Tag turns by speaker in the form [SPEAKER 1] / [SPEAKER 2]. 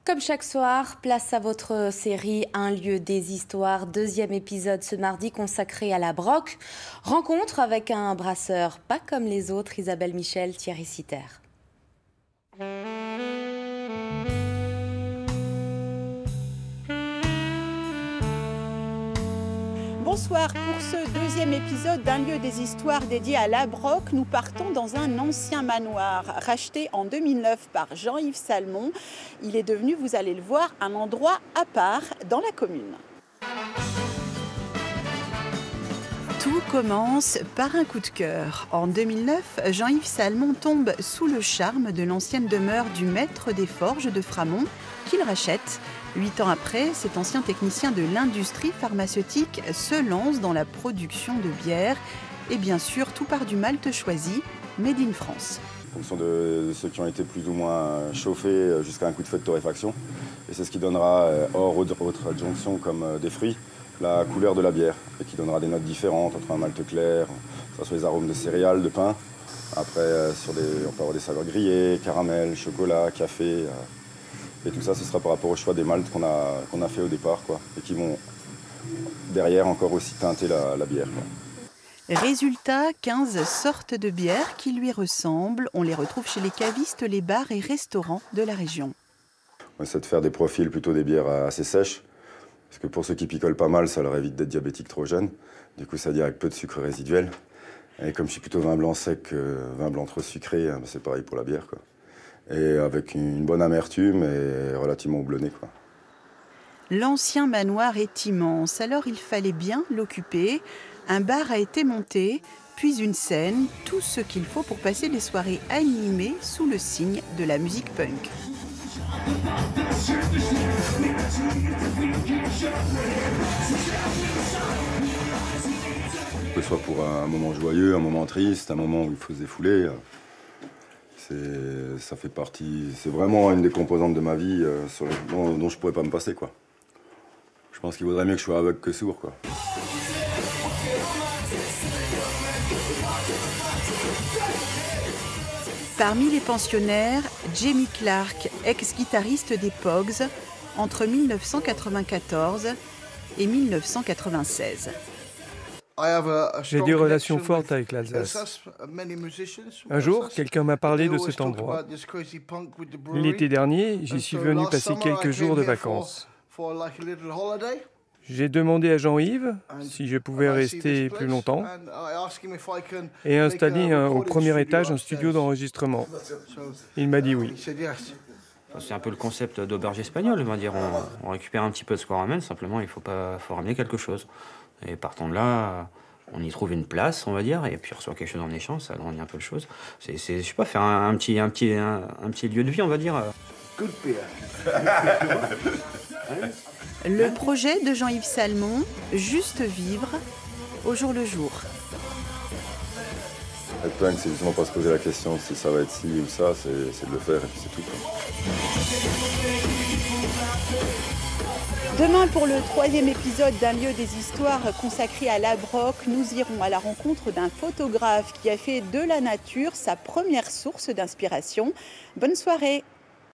[SPEAKER 1] Comme chaque soir, place à votre série Un lieu des histoires. Deuxième épisode ce mardi consacré à la Broc. Rencontre avec un brasseur pas comme les autres, Isabelle Michel, Thierry Sitter.
[SPEAKER 2] Bonsoir, pour ce deuxième épisode d'Un lieu des histoires dédié à la Broc, nous partons dans un ancien manoir racheté en 2009 par Jean-Yves Salmon. Il est devenu, vous allez le voir, un endroit à part dans la commune. Tout commence par un coup de cœur. En 2009, Jean-Yves Salmon tombe sous le charme de l'ancienne demeure du maître des forges de Framont qu'il rachète. 8 ans après, cet ancien technicien de l'industrie pharmaceutique se lance dans la production de bière. Et bien sûr, tout part du malt choisi, made in France.
[SPEAKER 3] En fonction de ceux qui ont été plus ou moins chauffés jusqu'à un coup de feu de torréfaction. Et c'est ce qui donnera, hors autres adjonctions comme des fruits, la couleur de la bière. Et qui donnera des notes différentes entre un malt clair, que ce soit les arômes de céréales, de pain. Après, on peut avoir des saveurs grillées, caramel, chocolat, café. Et tout ça, ce sera par rapport au choix des maltes qu'on a fait au départ, quoi, et qui vont derrière encore aussi teinter la bière, quoi.
[SPEAKER 2] Résultat, 15 sortes de bières qui lui ressemblent. On les retrouve chez les cavistes, les bars et restaurants de la région.
[SPEAKER 3] On essaie de faire des profils plutôt des bières assez sèches, parce que pour ceux qui picolent pas mal, ça leur évite d'être diabétiques trop jeunes. Du coup, ça dit avec peu de sucre résiduel. Et comme je suis plutôt vin blanc sec, vin blanc trop sucré, c'est pareil pour la bière, quoi. Et avec une bonne amertume et relativement houblonnée, quoi.
[SPEAKER 2] L'ancien manoir est immense, alors il fallait bien l'occuper. Un bar a été monté, puis une scène, tout ce qu'il faut pour passer des soirées animées sous le signe de la musique punk.
[SPEAKER 3] Que ce soit pour un moment joyeux, un moment triste, un moment où il faut se défouler. Ça fait partie, c'est vraiment une des composantes de ma vie dont je ne pourrais pas me passer, quoi. Je pense qu'il vaudrait mieux que je sois aveugle que sourd, quoi.
[SPEAKER 2] Parmi les pensionnaires, Jamie Clark, ex-guitariste des Pogues, entre 1994 et 1996.
[SPEAKER 4] J'ai des relations fortes avec l'Alsace. Un jour, quelqu'un m'a parlé de cet endroit. L'été dernier, j'y suis venu passer quelques jours de vacances. J'ai demandé à Jean-Yves si je pouvais rester plus longtemps et installer au premier étage un studio d'enregistrement. Il m'a dit oui.
[SPEAKER 5] C'est un peu le concept d'auberge espagnole, on va dire. On récupère un petit peu ce qu'on ramène, simplement il faut ramener quelque chose. Et partant de là, on y trouve une place, on va dire, et puis on reçoit quelque chose en échange, ça agrandit un peu le chose. Je sais pas, faire un petit lieu de vie, on va dire.
[SPEAKER 2] Le projet de Jean-Yves Salmon, juste vivre au jour le jour.
[SPEAKER 3] Être punk, c'est justement pas se poser la question si ça va être ci ou ça, c'est de le faire et puis c'est tout, quoi.
[SPEAKER 2] Demain, pour le 3e épisode d'Un lieu des histoires consacré à la Broc, nous irons à la rencontre d'un photographe qui a fait de la nature sa première source d'inspiration. Bonne soirée!